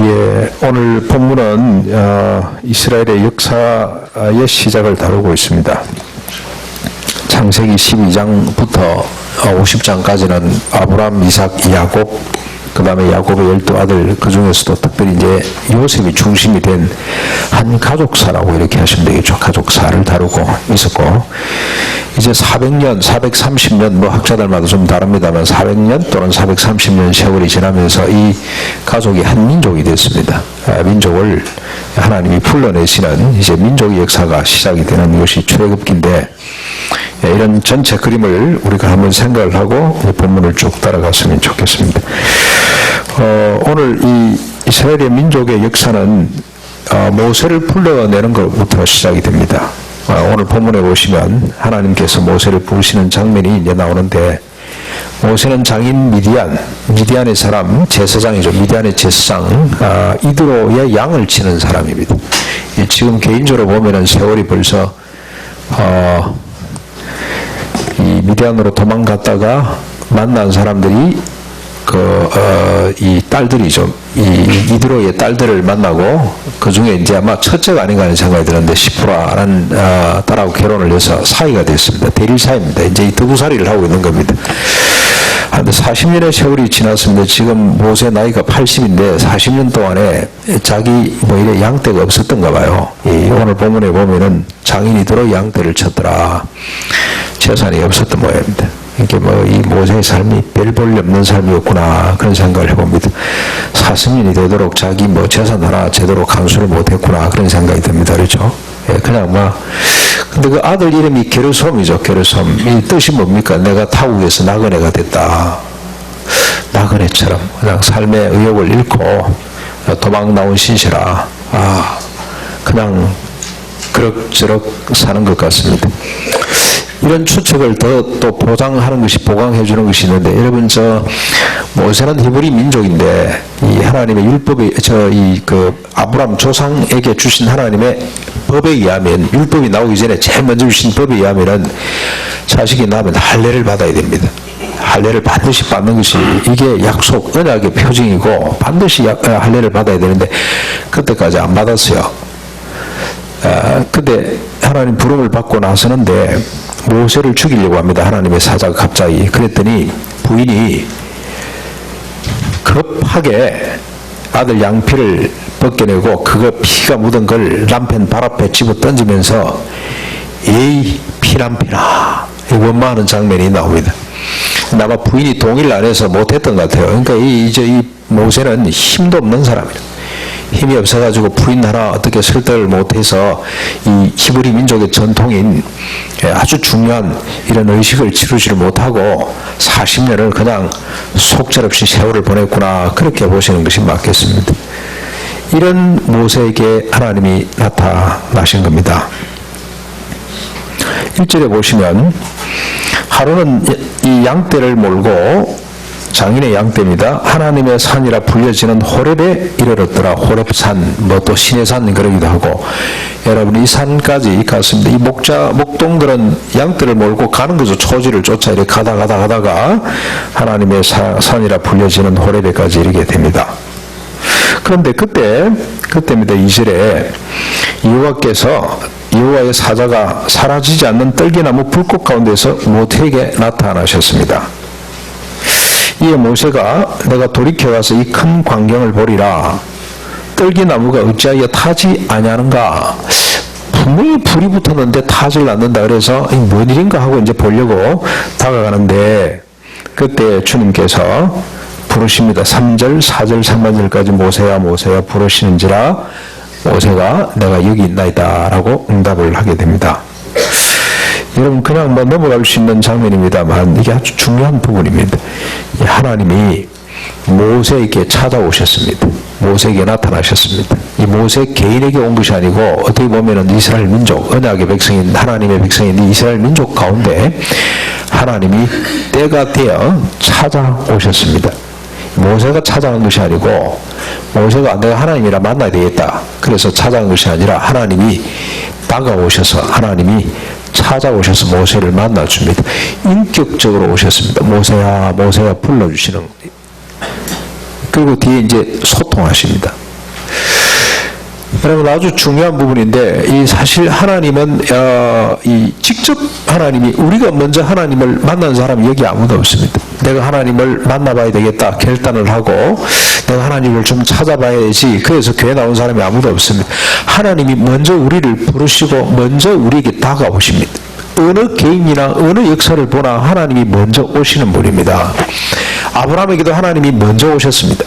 예, 오늘 본문은 이스라엘의 역사의 시작을 다루고 있습니다. 창세기 12장부터 50장까지는 아브라함, 이삭, 야곱, 그 다음에 야곱의 12아들, 그 중에서도 특별히 이제 요셉이 중심이 된 한 가족사라고 이렇게 하시면 되겠죠. 가족사를 다루고 있었고, 이제 400년, 430년, 뭐 학자들마다 좀 다릅니다만 400년 또는 430년 세월이 지나면서 이 가족이 한 민족이 됐습니다. 민족을 하나님이 풀러내시는 이제 민족의 역사가 시작이 되는 것이 출애굽기인데, 이런 전체 그림을 우리가 한번 생각을 하고 본문을 쭉 따라갔으면 좋겠습니다. 오늘 이 이스라엘의 민족의 역사는 모세를 불러내는 것부터 시작이 됩니다. 오늘 본문에 보시면 하나님께서 모세를 부르시는 장면이 이제 나오는데, 모세는 장인 미디안의 사람, 제사장이죠. 미디안의 제사장, 이드로의 양을 치는 사람입니다. 지금 개인적으로 보면은 세월이 벌써 이 미디안으로 도망갔다가 만난 사람들이 이 딸들이죠. 이 이드로의 딸들을 만나고, 그 중에 이제 아마 첫째가 아닌가 하는 생각이 드는데, 시프라라는 딸하고 결혼을 해서 사이가 됐습니다. 대릴 사이입니다. 이제 이 두부살이를 하고 있는 겁니다. 근데 40년의 세월이 지났습니다. 지금 모세 나이가 80인데 40년 동안에 자기 뭐 이래 양떼가 없었던가 봐요. 오늘 본문에 보면은 장인이 들어 양떼를 쳤더라. 재산이 없었던 모양입니다. 이게 뭐 이 모세의 삶이 별 볼일 없는 삶이었구나, 그런 생각을 해봅니다. 40년이 되도록 자기 뭐 재산 하나 제대로 간수를 못했구나, 그런 생각이 듭니다. 그렇죠? 그냥 근데 그 아들 이름이 게르솜이죠. 게르솜. 이 뜻이 뭡니까? 내가 타국에서 나그네가 됐다. 나그네처럼 그냥 삶의 의욕을 잃고 도망 나온 신세라. 그냥 그럭저럭 사는 것 같습니다. 이런 추측을 또 보장하는 것이, 보강해 주는 것이 있는데, 여러분, 모세는 히브리 민족인데, 이 하나님의 율법이, 아브라함 조상에게 주신 하나님의 법에 의하면, 율법이 나오기 전에 제일 먼저 주신 법에 의하면은, 자식이 낳으면 할례를 받아야 됩니다. 할례를 반드시 받는 것이, 이게 약속, 언약의 표징이고, 반드시 할례를 받아야 되는데, 그때까지 안 받았어요. 근데 하나님 부름을 받고 나서는데, 모세를 죽이려고 합니다. 하나님의 사자가 갑자기. 그랬더니 부인이 급하게 아들 양피를 벗겨내고 그거 피가 묻은 걸 남편 발 앞에 집어 던지면서, 에이 피남피나, 원망하는 장면이 나옵니다. 아마 부인이 동의를 안 해서 못했던 것 같아요. 그러니까 이 모세는 힘도 없는 사람이에요. 힘이 없어가지고 부인 하나 어떻게 설득을 못해서 이 히브리 민족의 전통인 아주 중요한 이런 의식을 치르지를 못하고 40년을 그냥 속절없이 세월을 보냈구나, 그렇게 보시는 것이 맞겠습니다. 이런 모세에게 하나님이 나타나신 겁니다. 1절에 보시면 하루는 이 양떼를 몰고, 장인의 양떼입니다. 하나님의 산이라 불려지는 호렙에 이르렀더라. 호렙산, 뭐 또 신의 산 그러기도 하고, 여러분 이 산까지 갔습니다. 이 목동들은 양떼를 몰고 가는 거죠. 초지를 쫓아 이렇게 가다가 하나님의 산이라 불려지는 호렙에까지 이르게 됩니다. 그런데 그때입니다. 2절에 여호와의 사자가 사라지지 않는 떨기나무 불꽃 가운데서 모세에게 나타나셨습니다. 이에 모세가 내가 돌이켜가서 이 큰 광경을 보리라. 떨기나무가 어찌하여 타지 아니하는가? 분명히 불이 붙었는데 타질 않는다. 그래서 뭔 일인가 하고 이제 보려고 다가가는데, 그때 주님께서 부르십니다. 3절, 4절, 3절까지 모세야 모세야 부르시는지라, 모세가 내가 여기 있나이다 라고 응답을 하게 됩니다. 여러분, 그냥 넘어갈 수 있는 장면입니다만 이게 아주 중요한 부분입니다. 하나님이 모세에게 찾아오셨습니다. 모세에게 나타나셨습니다. 이 모세 개인에게 온 것이 아니고, 어떻게 보면은 이스라엘 민족, 언약의 백성인 하나님의 백성인 이스라엘 민족 가운데 하나님이 때가 되어 찾아오셨습니다. 모세가 찾아온 것이 아니고, 모세가 내가 하나님이라 만나야 되겠다, 그래서 찾아온 것이 아니라 하나님이 다가오셔서, 하나님이 찾아오셔서 모세를 만나줍니다. 인격적으로 오셨습니다. 모세야 모세야 불러주시는. 그리고 뒤에 이제 소통하십니다. 여러분 아주 중요한 부분인데 이 사실 하나님은 이 직접 하나님이 우리가 먼저 하나님을 만난 사람이 여기 아무도 없습니다. 내가 하나님을 만나봐야 되겠다 결단을 하고 내가 하나님을 좀 찾아봐야지 그래서 교회 나온 사람이 아무도 없습니다. 하나님이 먼저 우리를 부르시고 먼저 우리에게 다가오십니다. 어느 개인이나 어느 역사를 보나 하나님이 먼저 오시는 분입니다. 아브라함에게도 하나님이 먼저 오셨습니다.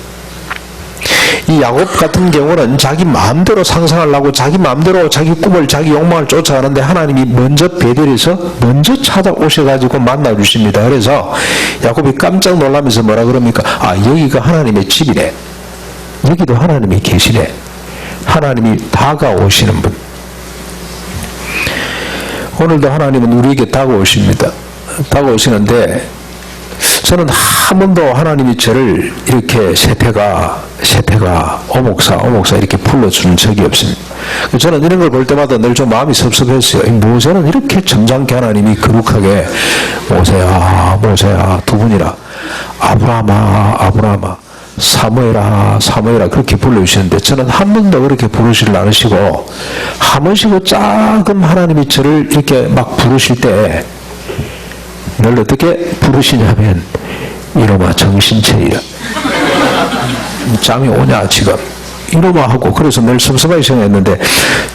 이 야곱 같은 경우는 자기 마음대로 상상하려고 자기 마음대로 자기 꿈을 자기 욕망을 쫓아가는데 하나님이 먼저 베델에서 먼저 찾아오셔가지고 만나주십니다. 그래서 야곱이 깜짝 놀라면서 뭐라 그럽니까? 아, 여기가 하나님의 집이네. 여기도 하나님이 계시네. 하나님이 다가오시는 분. 오늘도 하나님은 우리에게 다가오십니다. 다가오시는데 저는 한 번도 하나님이 저를 이렇게 세태가 오목사 이렇게 불러주는 적이 없습니다. 저는 이런 걸 볼 때마다 늘 좀 마음이 섭섭했어요. 모세는 이렇게 점잖게 하나님이 거룩하게 모세야 두 분이라 아브라함아 사무엘아 그렇게 불러주시는데 저는 한 번도 그렇게 부르시를 않으시고 한 번씩은 작은 하나님이 저를 이렇게 막 부르실 때 늘 어떻게 부르시냐면 이놈아 정신 차리라. 잠이 오냐 지금 이놈아 하고 그래서 늘 섭섭하게 생각했는데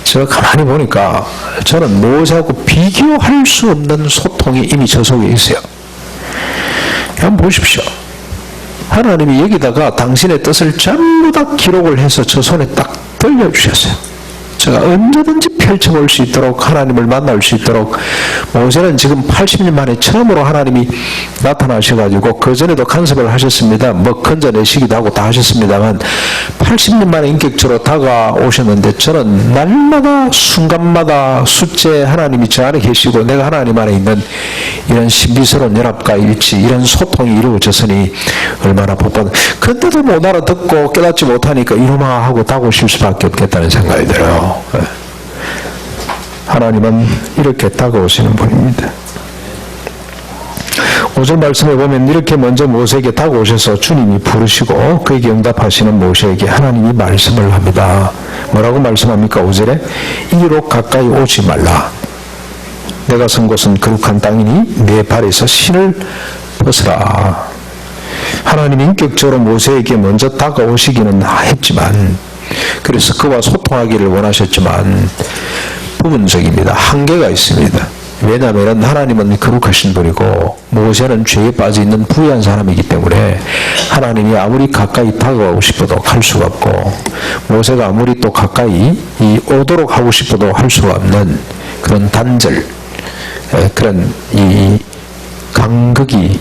제가 가만히 보니까 저는 모세하고 비교할 수 없는 소통이 이미 저 속에 있어요. 한번 보십시오. 하나님이 여기다가 당신의 뜻을 전부 다 기록을 해서 저 손에 딱 들려주셨어요. 제가 언제든지 펼쳐볼 수 있도록 하나님을 만날 수 있도록 모세는 지금 80년 만에 처음으로 하나님이 나타나셔가지고 그전에도 간섭을 하셨습니다. 뭐 건져내시기도 하고 다 하셨습니다만 80년 만에 인격적으로 다가오셨는데 저는 날마다 순간마다 숫제 하나님이 저 안에 계시고 내가 하나님 안에 있는 이런 신비스러운 연합과 일치 이런 소통이 이루어졌으니 얼마나 복받은 그때도 못 알아듣고 깨닫지 못하니까 이놈아 하고 다가오실 수밖에 없겠다는 생각이 들어요. 하나님은 이렇게 다가오시는 분입니다. 5절 말씀에 보면 이렇게 먼저 모세에게 다가오셔서 주님이 부르시고 그에게 응답하시는 모세에게 하나님이 말씀을 합니다. 뭐라고 말씀합니까? 5절에 이리로 가까이 오지 말라. 내가 선 곳은 거룩한 땅이니 내 발에서 신을 벗으라. 하나님이 인격적으로 모세에게 먼저 다가오시기는 했지만 그래서 그와 소통하기를 원하셨지만 부분적입니다. 한계가 있습니다. 왜냐하면 하나님은 거룩하신 분이고 모세는 죄에 빠져 있는 부유한 사람이기 때문에 하나님이 아무리 가까이 다가오고 싶어도 갈 수가 없고 모세가 아무리 또 가까이 오도록 하고 싶어도 할 수가 없는 그런 단절 그런 이 간극이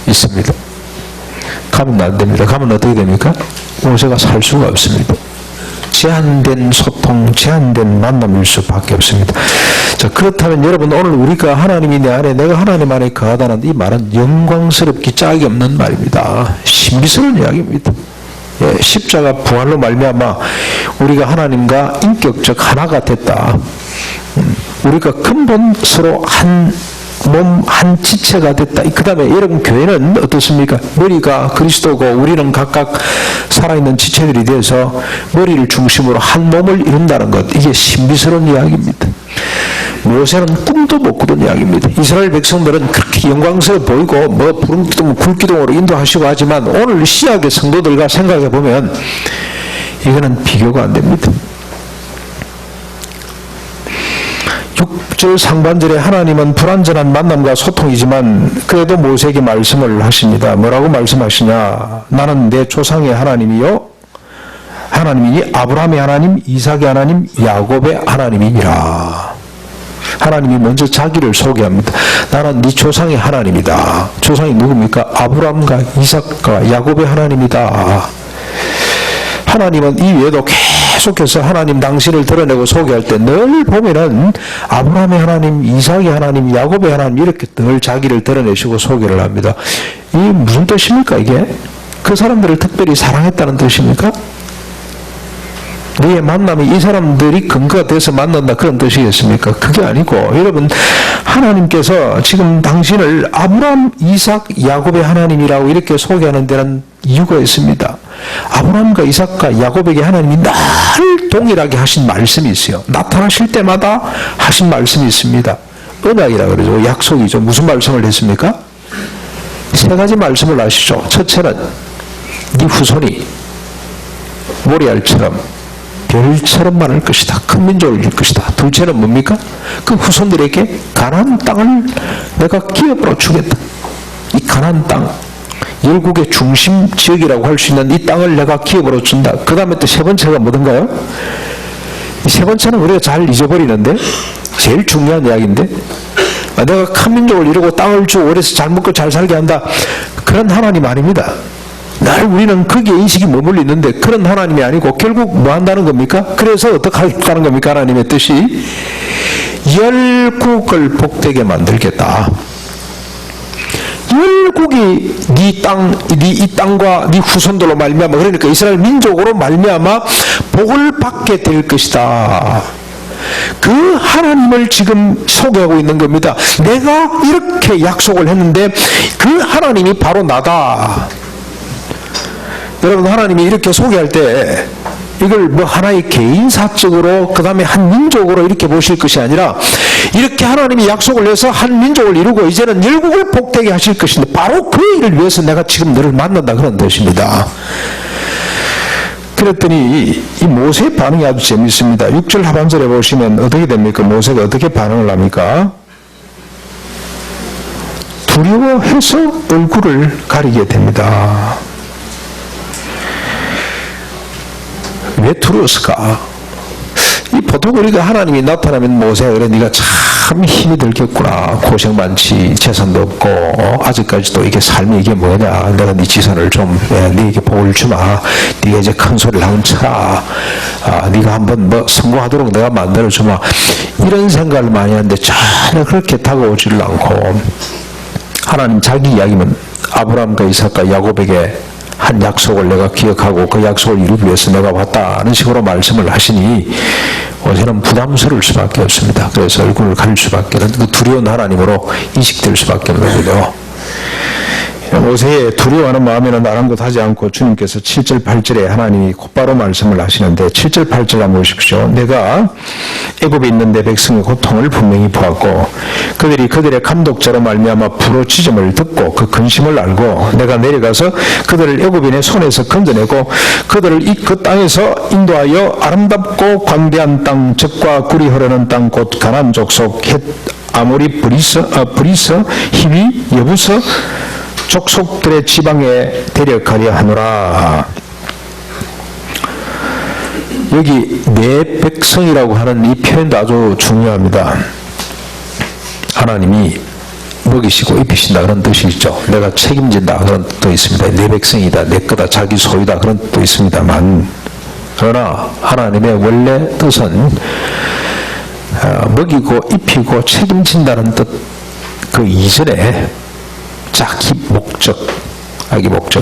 있습니다. 가면 안 됩니다. 가면 어떻게 됩니까? 모세가 살 수가 없습니다. 제한된 소통, 제한된 만남일 수밖에 없습니다. 자, 그렇다면 여러분 오늘 우리가 하나님이 내 안에 내가 하나님 안에 거하다는 이 말은 영광스럽기 짝이 없는 말입니다. 신비스러운 이야기입니다. 예, 십자가 부활로 말미암아 우리가 하나님과 인격적 하나가 됐다. 우리가 근본 서로 한 몸 한 지체가 됐다. 그 다음에 여러분 교회는 어떻습니까? 머리가 그리스도고 우리는 각각 살아있는 지체들이 돼서 머리를 중심으로 한 몸을 이룬다는 것. 이게 신비스러운 이야기입니다. 모세는 꿈도 못 꾸던 이야기입니다. 이스라엘 백성들은 그렇게 영광스러워 보이고 뭐 부름기둥 굴기둥으로 인도하시고 하지만 오늘 시약의 성도들과 생각해 보면 이거는 비교가 안 됩니다. 6절 상반절에 하나님은 불완전한 만남과 소통이지만 그래도 모세에게 말씀을 하십니다. 뭐라고 말씀하시냐? 나는 내 조상의 하나님이요 하나님이니 아브라함의 하나님, 이삭의 하나님, 야곱의 하나님이니라. 하나님이 먼저 자기를 소개합니다. 나는 네 조상의 하나님이다. 조상이 누굽니까? 아브라함과 이삭과 야곱의 하나님이다. 하나님은 이 외에도 계속해서 하나님 당신을 드러내고 소개할 때 늘 보면은 아브라함의 하나님, 이삭의 하나님, 야곱의 하나님 이렇게 늘 자기를 드러내시고 소개를 합니다. 이게 무슨 뜻입니까 이게? 그 사람들을 특별히 사랑했다는 뜻입니까? 너의 만남이 이 사람들이 근거가 돼서 만난다 그런 뜻이겠습니까? 그게 아니고 여러분 하나님께서 지금 당신을 아브라함, 이삭, 야곱의 하나님이라고 이렇게 소개하는 데는 이유가 있습니다. 아브라함과 이삭과 야곱에게 하나님이 늘 동일하게 하신 말씀이 있어요. 나타나실 때마다 하신 말씀이 있습니다. 언약이라 그러죠. 약속이죠. 무슨 말씀을 했습니까? 세 가지 말씀을 아시죠? 첫째는 네 후손이 모리알처럼 별처럼 많을 것이다. 큰 민족을 이룰 것이다. 둘째는 뭡니까? 그 후손들에게 가나안 땅을 내가 기업으로 주겠다. 이 가나안 땅, 열국의 중심 지역이라고 할 수 있는 이 땅을 내가 기업으로 준다. 그 다음에 또 세 번째가 뭐든가요? 이 세 번째는 우리가 잘 잊어버리는데 제일 중요한 이야기인데, 내가 큰 민족을 이루고 땅을 주고 오래서 잘 먹고 잘 살게 한다. 그런 하나님 아닙니다. 늘 우리는 거기에 인식이 머물러 있는데 그런 하나님이 아니고 결국 뭐 한다는 겁니까? 그래서 어떻게 하겠다는 겁니까? 하나님의 뜻이 열국을 복되게 만들겠다. 열국이 이 땅과 네 후손들로 말미암아, 그러니까 이스라엘 민족으로 말미암아 복을 받게 될 것이다. 그 하나님을 지금 소개하고 있는 겁니다. 내가 이렇게 약속을 했는데 그 하나님이 바로 나다. 여러분, 하나님이 이렇게 소개할 때 이걸 뭐 하나의 개인사적으로 그 다음에 한 민족으로 이렇게 보실 것이 아니라, 이렇게 하나님이 약속을 해서 한 민족을 이루고 이제는 열국을 복되게 하실 것인데 바로 그 일을 위해서 내가 지금 너를 만난다, 그런 뜻입니다. 그랬더니 이 모세의 반응이 아주 재밌습니다. 6절 하반절에 보시면 어떻게 됩니까? 모세가 어떻게 반응을 합니까? 두려워해서 얼굴을 가리게 됩니다. 왜 두려웠을까? 이 보통 우리가 하나님이 나타나면 모세가 그래, 네가 참 힘이 들겠구나, 고생 많지, 재산도 없고 아직까지도 이게 삶이 이게 뭐냐, 내가 네 지산을 좀 네게 복을 주마, 네가 이제 큰 소리를 한번 쳐라, 네가 한번 뭐 성공하도록 내가 만들어 주마, 이런 생각을 많이 하는데 전혀 그렇게 다가오지를 않고, 하나님 자기 이야기는 아브라함과 이삭과 야곱에게 한 약속을 내가 기억하고 그 약속을 이루기 위해서 내가 왔다는 식으로 말씀을 하시니 모세는 부담스러울 수밖에 없습니다. 그래서 얼굴을 가릴 수밖에 없는, 그 두려운 하나님으로 인식될 수밖에 없는 거죠. 모세의 두려워하는 마음에는 아랑곳하지 않고 주님께서 7절 8절에 하나님이 곧바로 말씀을 하시는데, 7절 8절 한번 보십시오. 내가 애굽에 있는 내 백성의 고통을 분명히 보았고 그들이 그들의 감독자로 말미암아 부르짖음을 듣고 그 근심을 알고 내가 내려가서 그들을 애굽인의 손에서 건져내고 그들을 그 땅에서 인도하여 아름답고 광대한 땅, 젖과 꿀이 흐르는 땅, 곧 가나안 족속, 헷, 아모리, 브리스, 히위, 여부서 족속들의 지방에 데려가려 하노라. 여기 내 백성이라고 하는 이 표현도 아주 중요합니다. 하나님이 먹이시고 입히신다, 그런 뜻이 있죠. 내가 책임진다, 그런 뜻도 있습니다. 내 백성이다, 내 거다, 자기 소유다, 그런 뜻도 있습니다만, 그러나 하나님의 원래 뜻은 먹이고 입히고 책임진다는 뜻 그 이전에 자기 목적,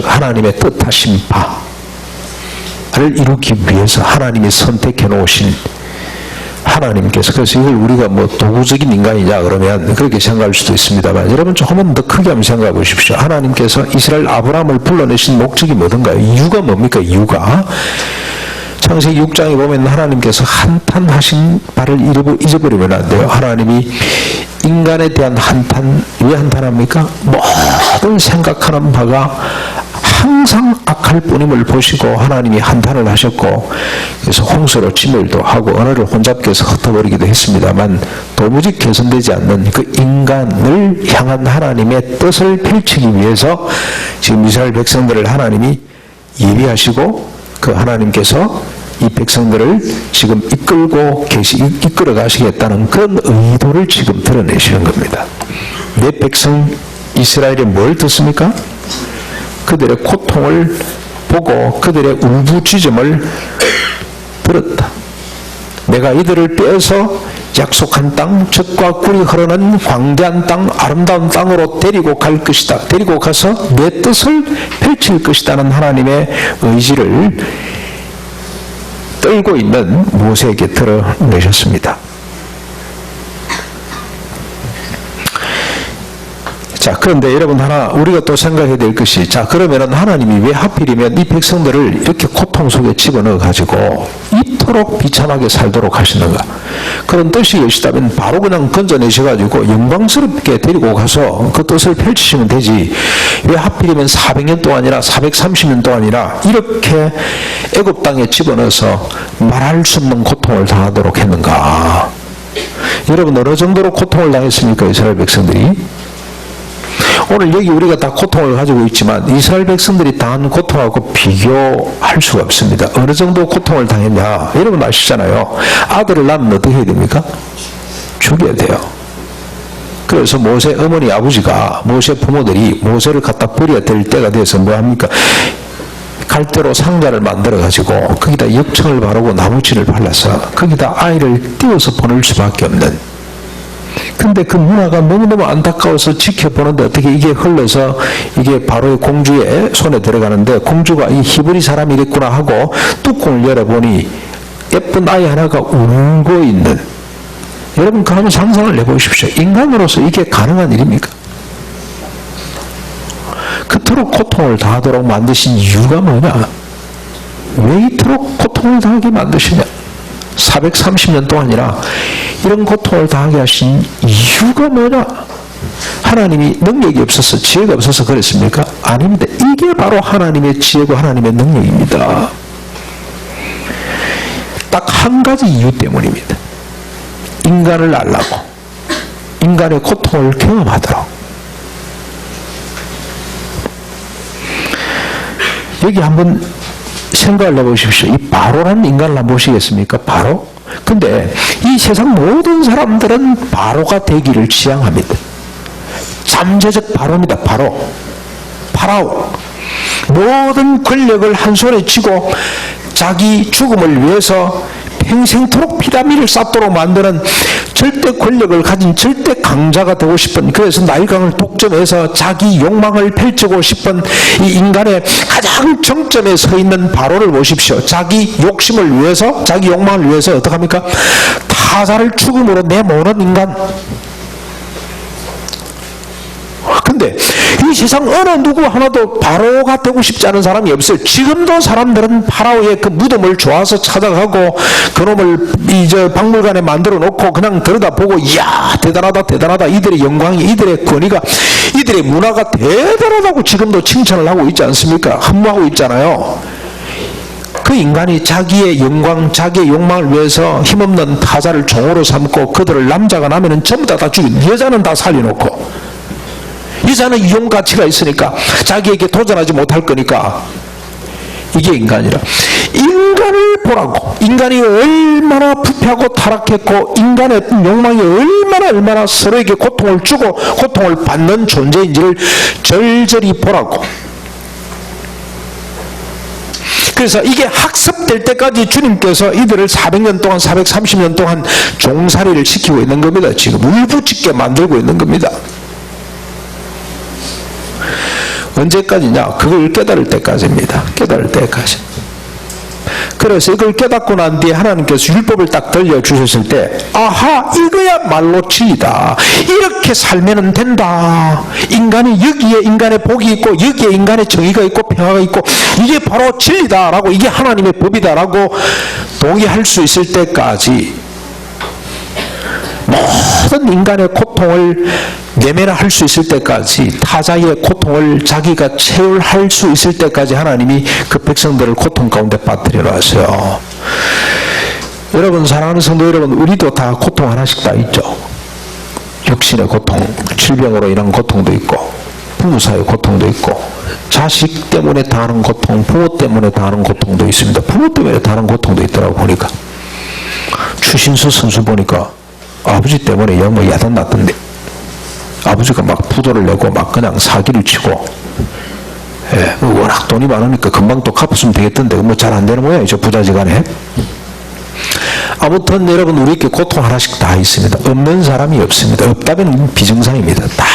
하나님의 뜻하신 바를 이루기 위해서 하나님이 선택해 놓으신 하나님께서, 그래서 이걸 우리가 뭐 도구적인 인간이냐 그러면 그렇게 생각할 수도 있습니다만, 여러분 조금은 더 크게 한번 생각해 보십시오. 하나님께서 이스라엘 아브라함을 불러내신 목적이 뭐든가요? 이유가 뭡니까? 이유가 창세기 6장에 보면 하나님께서 한탄하신 바를 잊어버리면 안 돼요. 하나님이 인간에 대한 한탄, 왜 한탄합니까? 모든 생각하는 바가 항상 악할 뿐임을 보시고 하나님이 한탄을 하셨고, 그래서 홍수로 진멸도 하고 언어를 혼잡게 해서 흩어버리기도 했습니다만 도무지 개선되지 않는 그 인간을 향한 하나님의 뜻을 펼치기 위해서 지금 이스라엘 백성들을 하나님이 예비하시고, 그 하나님께서 이 백성들을 지금 이끌어 가시겠다는 그런 의도를 지금 드러내시는 겁니다. 내 백성 이스라엘이 뭘 듣습니까? 그들의 고통을 보고 그들의 울부짖음을 들었다. 내가 이들을 빼서 약속한 땅, 젖과 꿀이 흐르는 광대한 땅, 아름다운 땅으로 데리고 갈 것이다. 데리고 가서 내 뜻을 펼칠 것이다는 하나님의 의지를 떨고 있는 모세에게 드러내셨습니다. 자, 자, 그런데 여러분 하나 우리가 또 생각해야 될 것이, 자, 그러면은 하나님이 왜 하필이면 이 백성들을 이렇게 고통 속에 집어넣어 가지고 이토록 비참하게 살도록 하시는가? 그런 뜻이 계시다면 바로 그냥 건져내셔 가지고 영광스럽게 데리고 가서 그 뜻을 펼치시면 되지. 왜 하필이면 400년 동안이나 430년 동안이나 이렇게 애굽 땅에 집어넣어서 말할 수 없는 고통을 당하도록 했는가? 여러분 어느 정도로 고통을 당했습니까? 이스라엘 백성들이? 오늘 여기 우리가 다 고통을 가지고 있지만 이스라엘 백성들이 당한 고통하고 비교할 수가 없습니다. 어느 정도 고통을 당했냐? 여러분 아시잖아요. 아들을 낳으면 어떻게 해야 됩니까? 죽여야 돼요. 그래서 모세 어머니 아버지가, 모세 부모들이 모세를 갖다 버려야 될 때가 돼서 뭐합니까? 갈대로 상자를 만들어 가지고 거기다 역청을 바르고 나무칠을 발라서 거기다 아이를 띄워서 보낼 수밖에 없는. 근데 그 문화가 너무너무 안타까워서 지켜보는데 어떻게 이게 흘러서 이게 바로의 공주의 손에 들어가는데, 공주가 이 히브리 사람이겠구나 하고 뚜껑을 열어보니 예쁜 아이 하나가 울고 있는. 여러분 그 한번 상상을 해보십시오. 인간으로서 이게 가능한 일입니까? 그토록 고통을 당하도록 만드신 이유가 뭐냐? 왜 이토록 고통을 당하게 만드시냐? 430년 동안이나 이런 고통을 당하게 하신 이유가 뭐냐? 하나님이 능력이 없어서, 지혜가 없어서 그랬습니까? 아닙니다. 이게 바로 하나님의 지혜고 하나님의 능력입니다. 딱 한 가지 이유 때문입니다. 인간을 알라고, 인간의 고통을 경험하도록. 여기 한번 생각을 해보십시오. 이 바로라는 인간을 한번 보시겠습니까? 바로? 근데 이 세상 모든 사람들은 바로가 되기를 지향합니다. 잠재적 바로입니다. 바로. 파라오. 모든 권력을 한 손에 쥐고 자기 죽음을 위해서 평생토록 피라미를 쌓도록 만드는 절대 권력을 가진 절대 강자가 되고 싶은, 그래서 나일강을 독점해서 자기 욕망을 펼치고 싶은 이 인간의 가장 정점에 서 있는 바로를 보십시오. 자기 욕심을 위해서, 자기 욕망을 위해서 어떻게 합니까? 타자를 죽음으로 내모는 인간. 근데 이 세상 어느 누구 하나도 바로가 되고 싶지 않은 사람이 없어요. 지금도 사람들은 파라오의 그 무덤을 좋아서 찾아가고 그놈을 이제 박물관에 만들어 놓고 그냥 들여다보고, 이야 대단하다 대단하다, 이들의 영광이, 이들의 권위가, 이들의 문화가 대단하다고 지금도 칭찬을 하고 있지 않습니까? 흠모하고 있잖아요. 그 인간이 자기의 영광, 자기의 욕망을 위해서 힘없는 타자를 종으로 삼고 그들을 남자가 나면은 전부 다 죽인, 여자는 다 살려놓고, 여자는 이용 가치가 있으니까 자기에게 도전하지 못할 거니까. 이게 인간이라. 인간을 보라고. 인간이 얼마나 부패하고 타락했고 인간의 욕망이 얼마나 서로에게 고통을 주고 고통을 받는 존재인지를 절절히 보라고. 그래서 이게 학습될 때까지 주님께서 이들을 400년 동안 430년 동안 종살이를 시키고 있는 겁니다. 지금 울부짖게 만들고 있는 겁니다. 언제까지냐? 그걸 깨달을 때까지입니다. 깨달을 때까지. 그래서 이걸 깨닫고 난 뒤에 하나님께서 율법을 딱 들려주셨을 때, 아하, 이거야말로 진리다. 이렇게 살면 된다. 인간이 여기에 인간의 복이 있고 여기에 인간의 정의가 있고 평화가 있고 이게 바로 진리다라고, 이게 하나님의 법이다라고 동의할 수 있을 때까지, 모든 인간의 고통을 내면할 수 있을 때까지, 타자의 고통을 자기가 체울할 수 있을 때까지 하나님이 그 백성들을 고통 가운데 빠뜨려 놨어요. 여러분, 사랑하는 성도 여러분, 우리도 다 고통 하나씩 다 있죠. 육신의 고통, 질병으로 인한 고통도 있고, 부부 사이의 고통도 있고, 자식 때문에 당하는 고통, 부모 때문에 당하는 고통도 있습니다. 부모 때문에 당하는 고통도 있더라고 보니까. 추신수 선수 보니까 아버지 때문에 영어 야단 났던데, 아버지가 막 부도를 내고 막 그냥 사기를 치고, 예, 워낙 돈이 많으니까 금방 또 갚았으면 되겠던데 뭐 잘 안 되는 모양이죠, 부자지간에. 아무튼 여러분, 우리에게 고통 하나씩 다 있습니다. 없는 사람이 없습니다. 없다면 비정상입니다. 다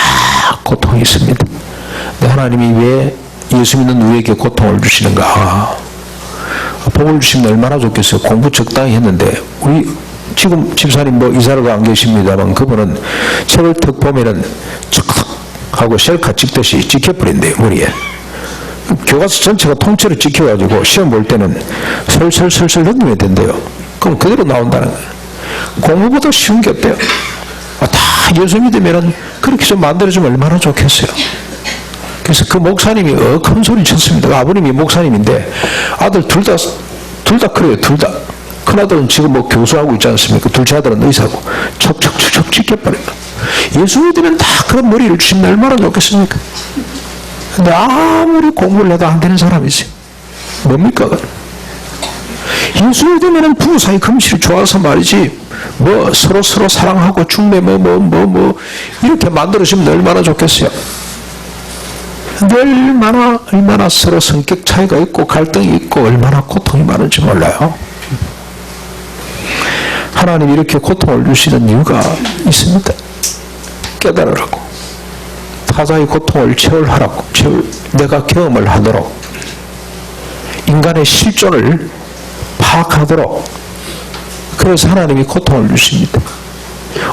고통이 있습니다. 근데 하나님이 왜 예수 믿는 우리에게 고통을 주시는가? 복을 주시면 얼마나 좋겠어요. 공부 적당히 했는데, 우리 지금 집사님 뭐 이사를 안 계십니다만 그분은 책을 턱 보면은 척 하고 셀카 찍듯이 찍혀버린대요, 머리에. 교과서 전체가 통째로 찍혀가지고 시험 볼 때는 설설설설 넘기면 된대요. 그럼 그대로 나온다는 거예요. 공부보다 쉬운 게 없대요. 다 예수님이 되면은 그렇게 좀 만들어주면 얼마나 좋겠어요. 그래서 그 목사님이 큰 소리 쳤습니다. 아버님이 목사님인데 아들 둘 다 그래요. 둘 다. 큰아들은 지금 뭐 교수하고 있지 않습니까? 둘째 아들은 의사고 척척척척 찍혀버려요. 예수님이 되면 다 그런 머리를 주시면 얼마나 좋겠습니까? 근데 아무리 공부를 해도 안 되는 사람이 있어요. 뭡니까? 예수님이 되면 부부 사이 금실이 좋아서 말이지 뭐 서로 사랑하고 중매 이렇게 만들어주면 얼마나 좋겠어요. 근데 얼마나 서로 성격 차이가 있고 갈등이 있고 얼마나 고통이 많은지 몰라요. 하나님이 이렇게 고통을 주시는 이유가 있습니다. 깨달으라고. 타자의 고통을 체험하라고. 내가 경험을 하도록. 인간의 실존을 파악하도록. 그래서 하나님이 고통을 주십니다.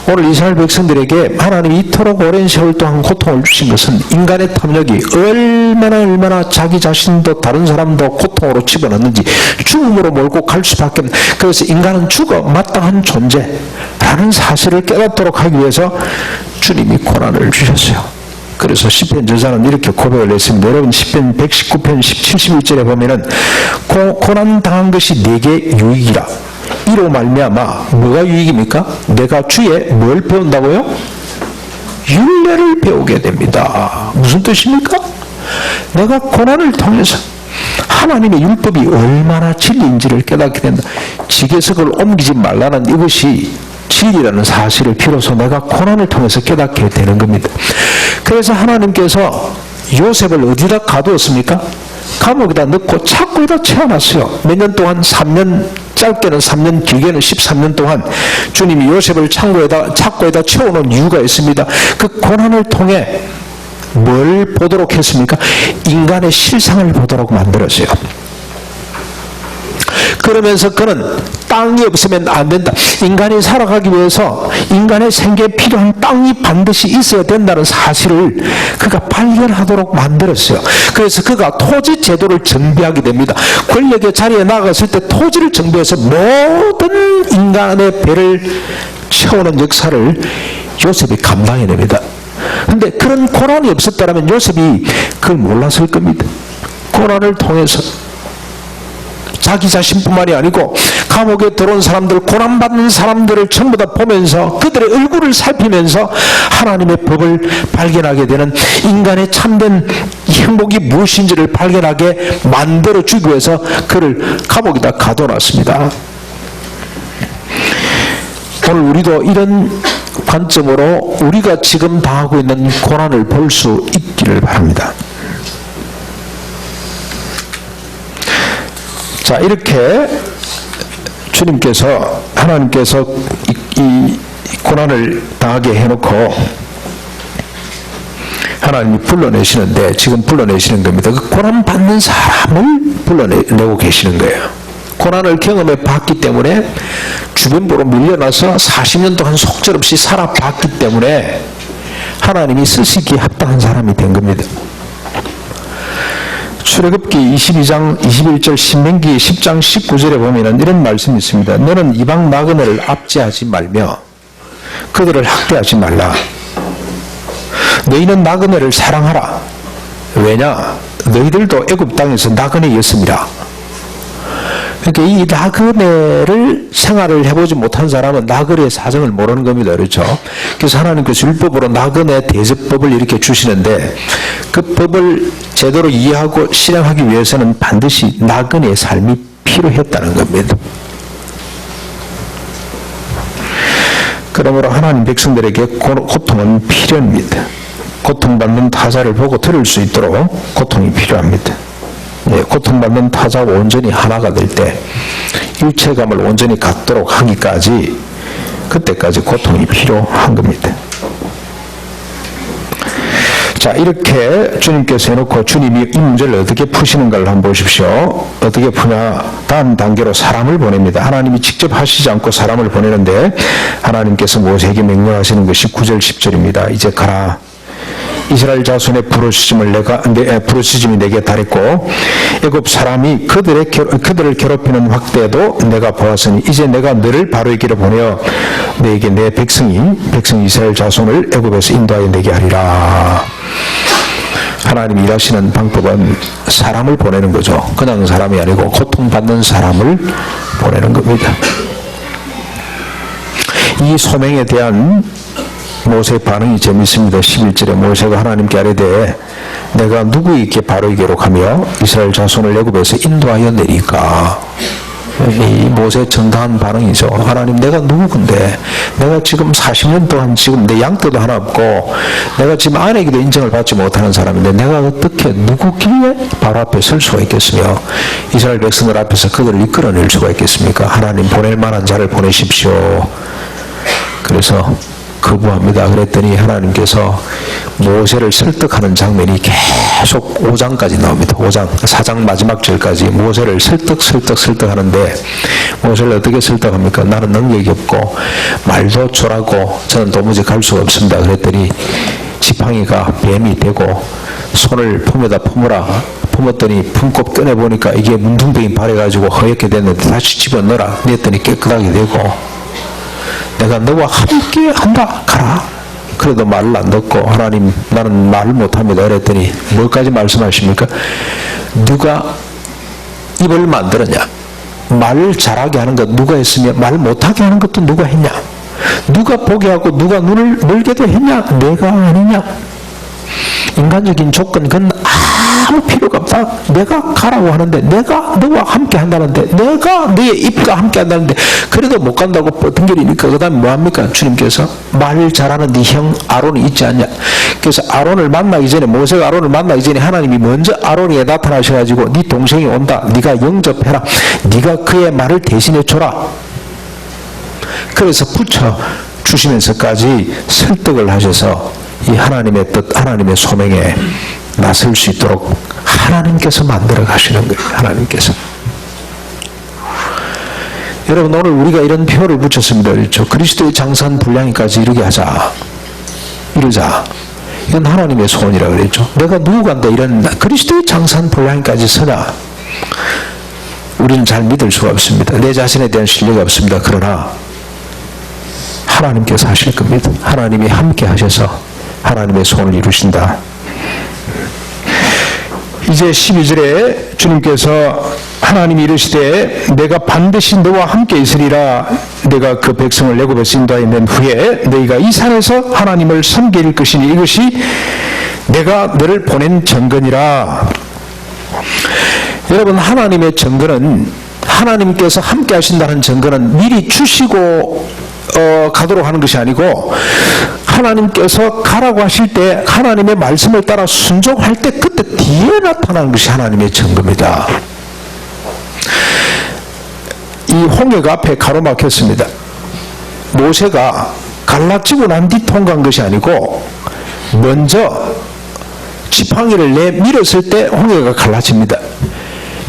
오늘 이스라엘 백성들에게 하나님이 이토록 오랜 세월 동안 고통을 주신 것은 인간의 탐욕이 얼마나 자기 자신도 다른 사람도 고통으로 집어넣는지 죽음으로 몰고 갈 수밖에 없는, 그래서 인간은 죽어 마땅한 존재라는 사실을 깨닫도록 하기 위해서 주님이 고난을 주셨어요. 그래서 시편 저자는 이렇게 고백을 했습니다. 여러분 시편 119편 71절에 보면은 고난 당한 것이 내게 유익이라. 이로 말미암아 뭐가 유익입니까? 내가 주의 뭘 배운다고요? 율례를 배우게 됩니다. 무슨 뜻입니까? 내가 고난을 통해서 하나님의 율법이 얼마나 진리인지를 깨닫게 된다. 지게석을 옮기지 말라는 이것이 진리라는 사실을 비로소 내가 고난을 통해서 깨닫게 되는 겁니다. 그래서 하나님께서 요셉을 어디다 가두었습니까? 감옥에다 넣고 창고에다 채워놨어요. 몇 년 동안 3년, 짧게는 3년, 길게는 13년 동안 주님이 요셉을 창고에다 채워놓은 이유가 있습니다. 그 고난을 통해 뭘 보도록 했습니까? 인간의 실상을 보도록 만들었어요. 그러면서 그는 땅이 없으면 안 된다. 인간이 살아가기 위해서 인간의 생계에 필요한 땅이 반드시 있어야 된다는 사실을 그가 발견하도록 만들었어요. 그래서 그가 토지 제도를 정비하게 됩니다. 권력의 자리에 나갔을 때 토지를 정비해서 모든 인간의 배를 채우는 역사를 요셉이 감당해냅니다. 그런데 그런 고난이 없었다면 요셉이 그걸 몰랐을 겁니다. 고난을 통해서 자기 자신뿐만이 아니고 감옥에 들어온 사람들, 고난받는 사람들을 전부 다 보면서 그들의 얼굴을 살피면서 하나님의 법을 발견하게 되는, 인간의 참된 행복이 무엇인지를 발견하게 만들어주기 위해서 그를 감옥에다 가둬놨습니다. 오늘 우리도 이런 관점으로 우리가 지금 당하고 있는 고난을 볼 수 있기를 바랍니다. 자, 이렇게 주님께서, 하나님께서 이 고난을 당하게 해놓고 하나님이 불러내시는데, 지금 불러내시는 겁니다. 그 고난받는 사람을 불러내고 계시는 거예요. 고난을 경험해 봤기 때문에, 주변부로 밀려나서 40년 동안 속절없이 살아봤기 때문에 하나님이 쓰시기에 합당한 사람이 된 겁니다. 출애굽기 22장 21절, 신명기 10장 19절에 보면 이런 말씀이 있습니다. 너는 이방 나그네를 압제하지 말며 그들을 학대하지 말라. 너희는 나그네를 사랑하라. 왜냐? 너희들도 애굽 땅에서 나그네였습니다. 그러니까 이 나그네를 생활을 해보지 못한 사람은 나그네의 사정을 모르는 겁니다. 그렇죠? 그래서 하나님께서 율법으로 나그네 대접법을 이렇게 주시는데, 그 법을 제대로 이해하고 실행하기 위해서는 반드시 나그네의 삶이 필요했다는 겁니다. 그러므로 하나님 백성들에게 고통은 필요합니다. 고통받는 타자를 보고 들을 수 있도록 고통이 필요합니다. 고통받는 타자가 온전히 하나가 될 때 일체감을 온전히 갖도록 하기까지, 그때까지 고통이 필요한 겁니다. 자, 이렇게 주님께서 해놓고 주님이 이 문제를 어떻게 푸시는가를 한번 보십시오. 어떻게 푸냐? 다음 단계로 사람을 보냅니다. 하나님이 직접 하시지 않고 사람을 보내는데, 하나님께서 모세에게 명령하시는 것이 9절 10절입니다. 이제 가라. 이스라엘 자손의 부르짖음이 내게 달했고 애굽 사람이 그들을 괴롭히는 확대도 내가 보았으니 이제 내가 너를 바로의 길에 보내어 너에게 내 백성 이스라엘 자손을 애굽에서 인도하여 내게 하리라. 하나님이 일하시는 방법은 사람을 보내는 거죠. 그냥 사람이 아니고 고통받는 사람을 보내는 겁니다. 이 소명에 대한 모세의 반응이 재밌습니다. 11절에 모세가 하나님께 아뢰되 내가 누구에게 바로에게로 가며 이스라엘 자손을 애굽에서 인도하여 내리까. 이 모세의 정당한 반응이죠. 하나님, 내가 누구건데 내가 지금 40년 동안 지금 내 양떼도 하나 없고 내가 지금 아내에게도 인정을 받지 못하는 사람인데 내가 어떻게 누구길래 바로 앞에 설 수가 있겠으며 이스라엘 백성들 앞에서 그들을 이끌어낼 수가 있겠습니까? 하나님, 보낼 만한 자를 보내십시오. 그래서 거부합니다. 그랬더니 하나님께서 모세를 설득하는 장면이 계속 5장까지 나옵니다. 5장, 4장 마지막 절까지 모세를 설득하는데 모세를 어떻게 설득합니까? 나는 능력이 없고 말도 초라고 저는 도무지 갈 수가 없습니다. 그랬더니 지팡이가 뱀이 되고 손을 품에다 품으라. 품었더니 품고 꺼내보니까 이게 문둥병이 발해가지고 허옇게 됐는데 다시 집어넣어라. 그랬더니 깨끗하게 되고 내가 너와 함께 한다. 가라. 그래도 말을 안 듣고 하나님, 나는 말을 못합니다. 그랬더니 뭐까지 말씀하십니까? 누가 입을 만들었냐? 말을 잘하게 하는 것 누가 했으며 말 못하게 하는 것도 누가 했냐? 누가 보게 하고 누가 눈을 멀게도 했냐? 내가 아니냐? 인간적인 조건 그건 아무 필요가 없다. 내가 가라고 하는데, 내가 너와 함께 한다는데, 내가 너의 입과 함께 한다는데 그래도 못 간다고 핑계리니까 그 다음에 뭐합니까? 주님께서 말 잘하는 네 형 아론이 있지 않냐? 그래서 아론을 만나기 전에, 모세가 아론을 만나기 전에 하나님이 먼저 아론에게 나타나셔가지고 네 동생이 온다. 네가 영접해라. 네가 그의 말을 대신해 줘라. 그래서 붙여 주시면서까지 설득을 하셔서 이 하나님의 뜻, 하나님의 소명에 나설 수 있도록 하나님께서 만들어 가시는 거예요. 하나님께서. 여러분, 오늘 우리가 이런 표를 붙였습니다. 그렇죠? 그리스도의 장산 분량까지 이르게 하자. 이러자. 이건 하나님의 소원이라고 그랬죠. 내가 누구간데 이런 그리스도의 장산 분량까지 서자. 우리는 잘 믿을 수가 없습니다. 내 자신에 대한 신뢰가 없습니다. 그러나 하나님께서 하실 겁니다. 하나님이 함께 하셔서 하나님의 소원을 이루신다. 이제 12절에 주님께서 하나님이 이르시되 내가 반드시 너와 함께 있으리라. 내가 그 백성을 애굽에서 인도하여 낸 후에 너희가 이 산에서 하나님을 섬길 것이니 이것이 내가 너를 보낸 증거니라. 여러분, 하나님의 증거는, 하나님께서 함께 하신다는 증거는 미리 주시고 가도록 하는 것이 아니고 하나님께서 가라고 하실 때 하나님의 말씀을 따라 순종할 때 그때 뒤에 나타나는 것이 하나님의 증거입니다. 이 홍해가 앞에 가로막혔습니다. 모세가 갈라치고 난 뒤 통과한 것이 아니고 먼저 지팡이를 내밀었을 때 홍해가 갈라집니다.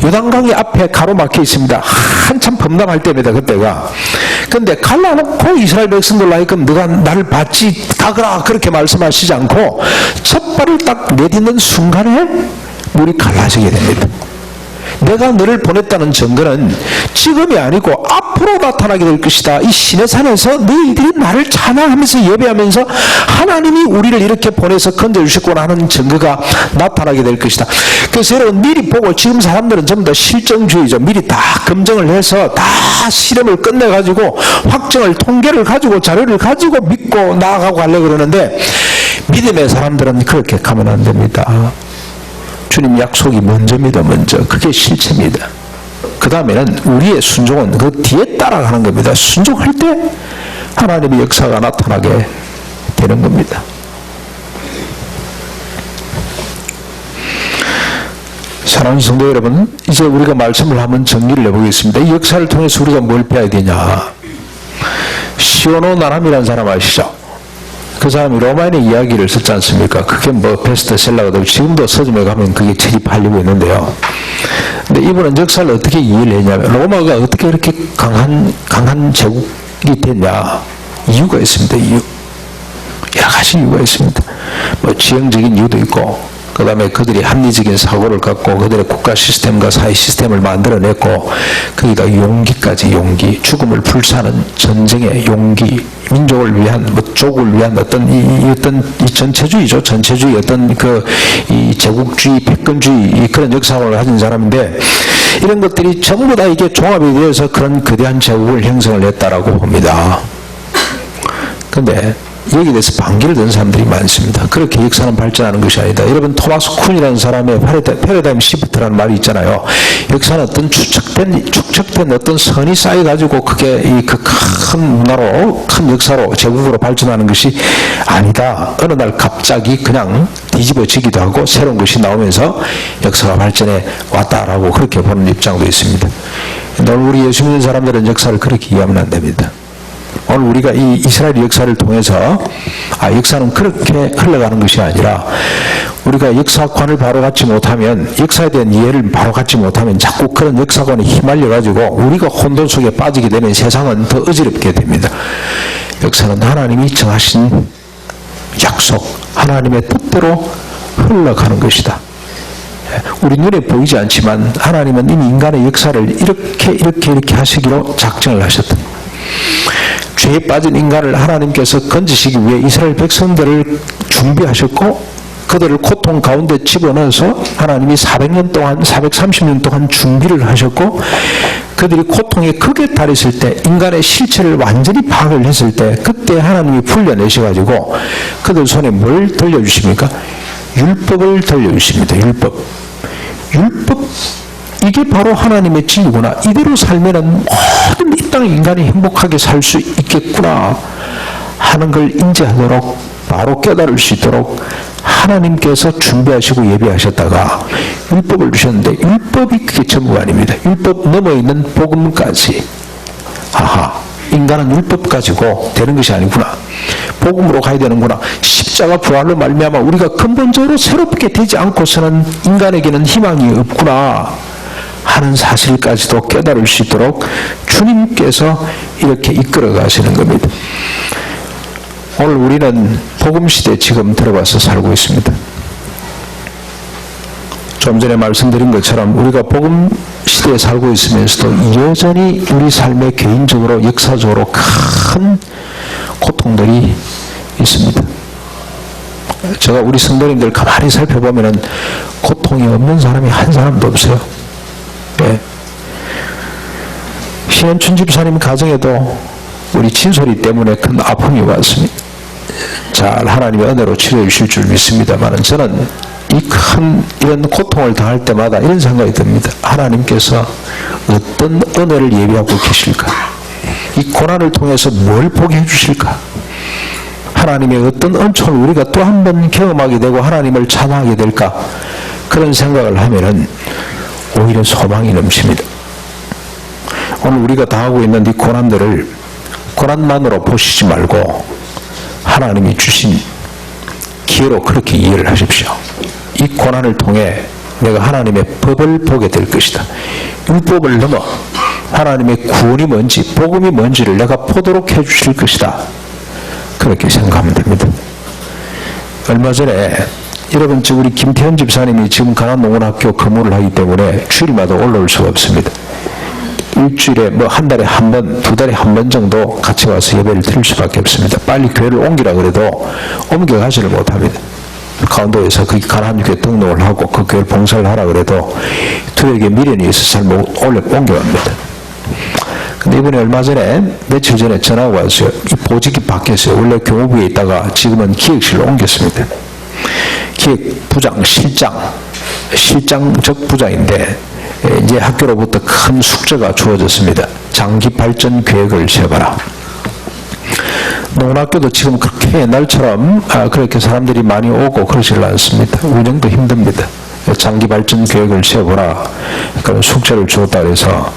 요단강이 앞에 가로막혀 있습니다. 한참 범람할 때입니다. 그때가. 근데 갈라놓고 이스라엘 백성들로 하여금 너가 나를 받지 가거라 그렇게 말씀하시지 않고 첫 발을 딱 내딛는 순간에 물이 갈라지게 됩니다. 내가 너를 보냈다는 증거는 지금이 아니고 앞으로 나타나게 될 것이다. 이 시내산에서 너희들이 나를 찬양하면서 예배하면서 하나님이 우리를 이렇게 보내서 건져주셨구나 하는 증거가 나타나게 될 것이다. 그래서 여러분, 미리 보고, 지금 사람들은 전부 다 실정주의죠. 미리 다 검증을 해서 다 실험을 끝내가지고 확정을, 통계를 가지고 자료를 가지고 믿고 나아가고 하려고 그러는데 믿음의 사람들은 그렇게 가면 안 됩니다. 주님 약속이 먼저입니다. 먼저. 그게 실체입니다. 그 다음에는 우리의 순종은 그 뒤에 따라가는 겁니다. 순종할 때 하나님의 역사가 나타나게 되는 겁니다. 사랑하는 성도 여러분, 이제 우리가 말씀을 한번 정리를 해보겠습니다. 이 역사를 통해서 우리가 뭘 배워야 되냐? 시오노 나람이라는 사람 아시죠? 그 사람이 로마인의 이야기를 썼지 않습니까? 그게 뭐 베스트셀러가 되고 지금도 서점에 가면 그게 책이 팔리고 있는데요. 근데 이분은 역사를 어떻게 이해를 했냐면, 로마가 어떻게 이렇게 강한 제국이 됐냐? 이유가 있습니다. 이유. 여러 가지 이유가 있습니다. 뭐 지형적인 이유도 있고, 그 다음에 그들이 합리적인 사고를 갖고 그들의 국가 시스템과 사회 시스템을 만들어냈고, 거기다 용기까지, 용기, 죽음을 불사하는 전쟁의 용기, 민족을 위한, 뭐 조국을 위한 어떤 이 전체주의죠. 전체주의 어떤 이 제국주의, 패권주의 그런 역사를 가진 사람인데, 이런 것들이 전부 다 이게 종합이 되어서 그런 거대한 제국을 형성을 했다라고 봅니다. 근데 여기에 대해서 반기를 든 사람들이 많습니다. 그렇게 역사는 발전하는 것이 아니다. 여러분, 토마스 쿤이라는 사람의 패러다임 시프트라는 말이 있잖아요. 역사는 어떤 축적된 어떤 선이 쌓여가지고 그게 그 큰 문화로, 큰 역사로, 제국으로 발전하는 것이 아니다. 어느 날 갑자기 그냥 뒤집어지기도 하고 새로운 것이 나오면서 역사가 발전해 왔다라고 그렇게 보는 입장도 있습니다. 오늘 우리 예수 믿는 사람들은 역사를 그렇게 이해하면 안 됩니다. 오늘 우리가 이 이스라엘 역사를 통해서 역사는 그렇게 흘러가는 것이 아니라, 우리가 역사관을 바로 갖지 못하면, 역사에 대한 이해를 바로 갖지 못하면 자꾸 그런 역사관에 휘말려가지고 우리가 혼돈 속에 빠지게 되면 세상은 더 어지럽게 됩니다. 역사는 하나님이 정하신 약속, 하나님의 뜻대로 흘러가는 것이다. 우리 눈에 보이지 않지만 하나님은 이미 인간의 역사를 이렇게 하시기로 작정을 하셨다. 죄에 빠진 인간을 하나님께서 건지시기 위해 이스라엘 백성들을 준비하셨고, 그들을 고통 가운데 집어넣어서 하나님이 430년 동안 준비를 하셨고, 그들이 고통의 극에 달했을 때, 인간의 실체를 완전히 파악을 했을 때, 그때 하나님이 풀려내셔가지고 그들 손에 뭘 돌려주십니까? 율법을 돌려주십니다. 율법. 이게 바로 하나님의 진리구나. 이대로 살면은 모든 이 땅 인간이 행복하게 살 수 있겠구나 하는 걸 인지하도록, 바로 깨달을 수 있도록 하나님께서 준비하시고 예비하셨다가 율법을 주셨는데, 율법이 그게 전부가 아닙니다. 율법 넘어있는 복음까지. 인간은 율법 가지고 되는 것이 아니구나. 복음으로 가야 되는구나. 십자가 부활로 말미암아 우리가 근본적으로 새롭게 되지 않고서는 인간에게는 희망이 없구나 하는 사실까지도 깨달을 수 있도록 주님께서 이렇게 이끌어 가시는 겁니다. 오늘 우리는 복음시대에 지금 들어가서 살고 있습니다. 좀 전에 말씀드린 것처럼 우리가 복음시대에 살고 있으면서도 여전히 우리 삶에 개인적으로, 역사적으로 큰 고통들이 있습니다. 제가 우리 성도님들 가만히 살펴보면은 고통이 없는 사람이 한 사람도 없어요. 예. 신현춘 집사님 가정에도 우리 진솔이 때문에 큰 아픔이 왔습니다. 잘 하나님의 은혜로 치료해 주실 줄 믿습니다만, 저는 이런 고통을 당할 때마다 이런 생각이 듭니다. 하나님께서 어떤 은혜를 예비하고 계실까? 이 고난을 통해서 뭘 보게 해주실까? 하나님의 어떤 은총을 우리가 또 한 번 경험하게 되고 하나님을 찬양하게 될까? 그런 생각을 하면은 오히려 소망이 넘칩니다. 오늘 우리가 당하고 있는 이 고난들을 고난만으로 보시지 말고 하나님이 주신 기회로 그렇게 이해를 하십시오. 이 고난을 통해 내가 하나님의 법을 보게 될 것이다. 율법을 넘어 하나님의 구원이 뭔지, 복음이 뭔지를 내가 보도록 해주실 것이다. 그렇게 생각하면 됩니다. 얼마 전에 여러분, 우리 김태현 집사님이 지금 강한농원학교 근무를 하기 때문에 주일마다 올라올 수가 없습니다. 일주일에 한 달에 한 번, 두 달에 한 번 정도 같이 와서 예배를 드릴 수밖에 없습니다. 빨리 교회를 옮기라 그래도 옮겨가지를 못합니다. 강원도에서 그 가나안교회 등록을 하고 그 교회를 봉사를 하라 그래도 투에게 미련이 있어서 잘 못 옮겨갑니다. 근데 이번에 얼마 전에, 며칠 전에 전화가 왔어요. 이 보직이 바뀌었어요. 원래 교무부에 있다가 지금은 기획실로 옮겼습니다. 기획부장, 실장적 부장인데, 이제 학교로부터 큰 숙제가 주어졌습니다. 장기 발전 계획을 세워라. 농원학교도 지금 그렇게 옛날처럼 그렇게 사람들이 많이 오고 그러질 않습니다. 운영도 힘듭니다. 장기 발전 계획을 세워보라. 그런 숙제를 주었다 그래서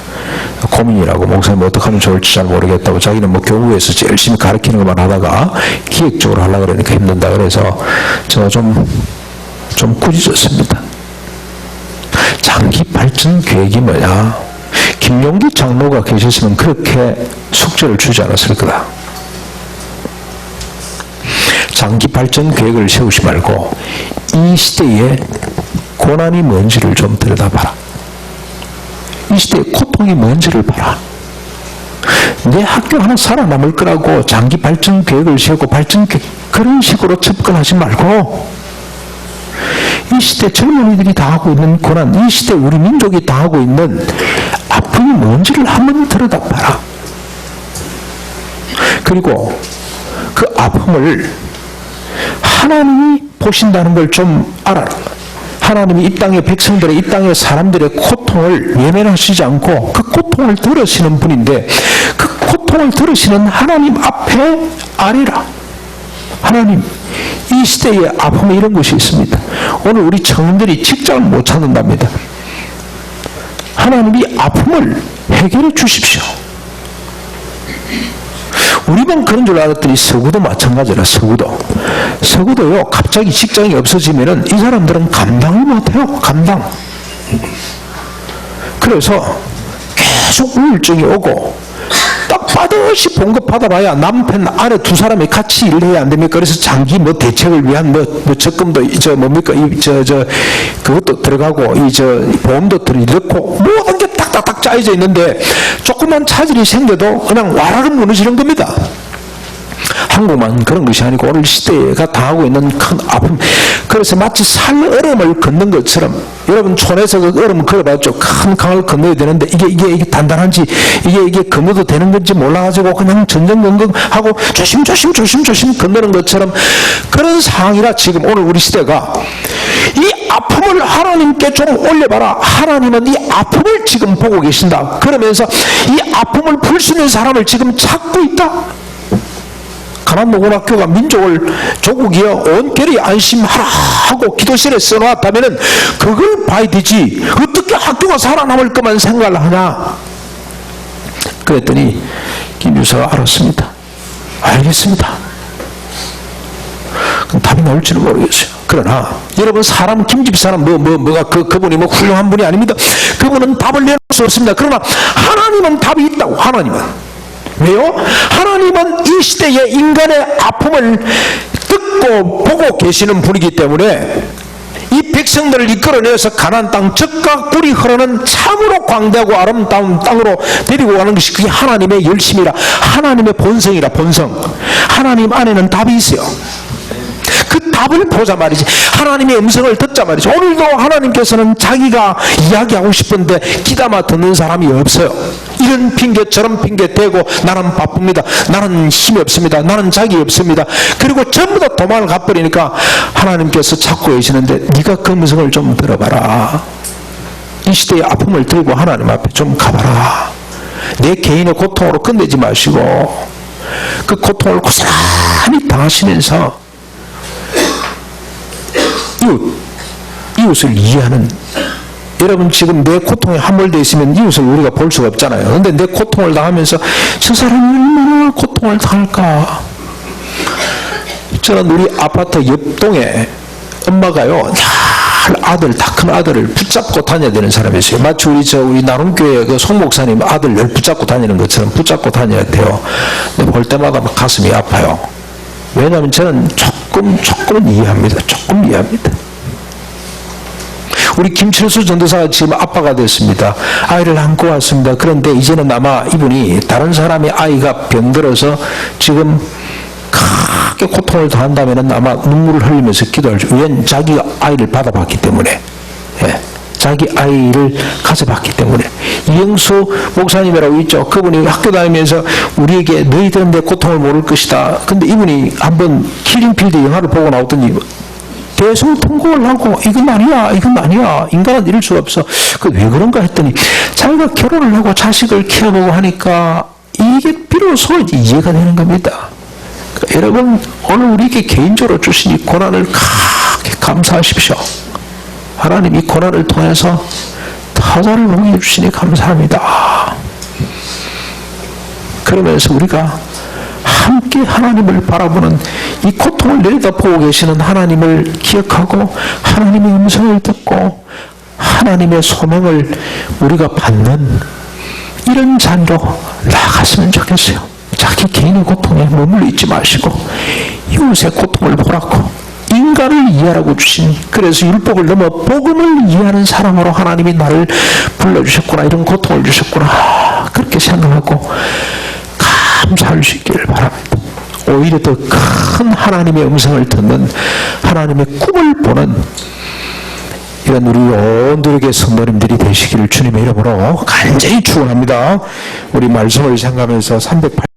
고민이라고, 목사님 어떻게 하면 좋을지 잘 모르겠다고, 자기는 교부에서 열심히 가르치는 것만 하다가 기획적으로 하려고 그러니까 힘든다 그래서 제가 좀 꾸짖었습니다. 장기 발전 계획이 뭐냐? 김용기 장로가 계셨으면 그렇게 숙제를 주지 않았을 거다. 장기 발전 계획을 세우지 말고 이 시대에 고난이 뭔지를 좀 들여다봐라. 이 시대의 고통이 뭔지를 봐라. 내 학교 하나 살아남을 거라고 장기 발전 계획을 세우고 그런 식으로 접근하지 말고 이 시대 젊은이들이 다 하고 있는 고난, 이 시대 우리 민족이 다 하고 있는 아픔이 뭔지를 한번 들여다봐라. 그리고 그 아픔을 하나님이 보신다는 걸 좀 알아라. 하나님이 이 땅의 백성들의, 이 땅의 사람들의 고통을 외면하시지 않고 그 고통을 들으시는 분인데 그 고통을 들으시는 하나님 앞에 아뢰라. 하나님, 이 시대의 아픔에 이런 것이 있습니다. 오늘 우리 청년들이 직장을 못 찾는답니다. 하나님 이 아픔을 해결해 주십시오. 우리만 그런 줄 알았더니 서구도 마찬가지라. 서구도요, 갑자기 직장이 없어지면은 이 사람들은 감당을 못해요. 감당. 그래서 계속 우울증이 오고 딱 빠듯이 봉급 받아봐야 남편 아래 두 사람이 같이 일을 해야 안 됩니까? 그래서 장기 대책을 위한 적금도 그것도 들어가고 보험도 넣고 모든 게 딱딱딱 짜여져 있는데 조그만 차질이 생겨도 그냥 와라를 무너지는 겁니다. 한국만 그런 것이 아니고 오늘 시대가 당하고 있는 큰 아픔. 그래서 마치 살 얼음을 걷는 것처럼 여러분 촌에서 그 얼음 걸어봤죠. 큰 강을 건너야 되는데 이게 단단한지 이게 건너도 되는 건지 몰라가지고 그냥 전전긍긍하고 조심 건너는 것처럼 그런 상황이라 지금 오늘 우리 시대가 이 아픔을 하나님께 좀 올려봐라. 하나님은 이 아픔을 지금 보고 계신다. 그러면서 이 아픔을 풀 수 있는 사람을 지금 찾고 있다. 가난노고학교가 민족을 조국이여 온 결이 안심하라 하고 기도실에 써놓았다면 그걸 봐야 되지. 어떻게 학교가 살아남을 것만 생각을 하냐. 그랬더니 김유서가 알았습니다. 알겠습니다. 그럼 답이 나올지는 모르겠어요. 그러나 여러분 사람 김집사람 그분이 훌륭한 분이 아닙니다. 그분은 답을 내놓을 수 없습니다. 그러나 하나님은 답이 있다고. 하나님은 왜요? 하나님은 이 시대의 인간의 아픔을 듣고 보고 계시는 분이기 때문에 이 백성들을 이끌어내서 가나안 땅 젖과 꿀이 흐르는 참으로 광대하고 아름다운 땅으로 데리고 가는 것이 그게 하나님의 열심이라, 하나님의 본성이라. 본성. 하나님 안에는 답이 있어요. 그 답을 보자 말이지. 하나님의 음성을 듣자 말이지. 오늘도 하나님께서는 자기가 이야기하고 싶은데 귀담아 듣는 사람이 없어요. 이런 핑계 저런 핑계 대고 나는 바쁩니다. 나는 힘이 없습니다. 나는 자기 없습니다. 그리고 전부 다 도망을 가버리니까 하나님께서 찾고 계시는데 네가 그 음성을 좀 들어봐라. 이 시대의 아픔을 들고 하나님 앞에 좀 가봐라. 내 개인의 고통으로 끝내지 마시고 그 고통을 고스란히 당하시면서 이웃을 이해하는, 여러분 지금 내 고통에 함몰되어 있으면 이웃을 우리가 볼 수가 없잖아요. 그런데 내 고통을 당하면서 저 사람이 얼마나 고통을 당할까. 저는 우리 아파트 옆동에 엄마가요 다 큰 아들을 붙잡고 다녀야 되는 사람이 있어요. 마치 우리 나눔교회 그 송 목사님 아들을 붙잡고 다니는 것처럼 붙잡고 다녀야 돼요. 근데 볼 때마다 막 가슴이 아파요. 왜냐하면 저는 조금은 이해합니다. 조금 이해합니다. 우리 김철수 전도사가 지금 아빠가 됐습니다. 아이를 안고 왔습니다. 그런데 이제는 아마 이분이 다른 사람의 아이가 병들어서 지금 크게 고통을 당한다면 아마 눈물을 흘리면서 기도할 줄. 왜냐하면 자기가 아이를 받아봤기 때문에. 예. 자기 아이를 가져봤기 때문에. 이영수 목사님이라고 있죠. 그분이 학교 다니면서 우리에게 너희들은 내 고통을 모를 것이다. 근데 이분이 한번 킬링필드 영화를 보고 나오더니 대성통곡을 하고 이건 아니야. 인간은 이럴 수가 없어. 왜 그런가 했더니 자기가 결혼을 하고 자식을 키워보고 하니까 이게 비로소 이해가 되는 겁니다. 그러니까 여러분 오늘 우리에게 개인적으로 주신 이 고난을 크게 감사하십시오. 하나님 이 고난을 통해서 터전을 보게 주시니 감사합니다. 그러면서 우리가 함께 하나님을 바라보는 이 고통을 내려다보고 계시는 하나님을 기억하고 하나님의 음성을 듣고 하나님의 소명을 우리가 받는 이런 자리로 나아갔으면 좋겠어요. 자, 자기 개인의 고통에 머물러 있지 마시고 이웃의 고통을 보라고 인간을 이해하라고 주신, 그래서 율법을 넘어 복음을 이해하는 사람으로 하나님이 나를 불러주셨구나, 이런 고통을 주셨구나, 그렇게 생각하고 감사할 수 있기를 바랍니다. 오히려 더 큰 하나님의 음성을 듣는, 하나님의 꿈을 보는 이런 우리 온들에게 성도님들이 되시기를 주님의 이름으로 간절히 축원합니다. 우리 말씀을 생각하면서 308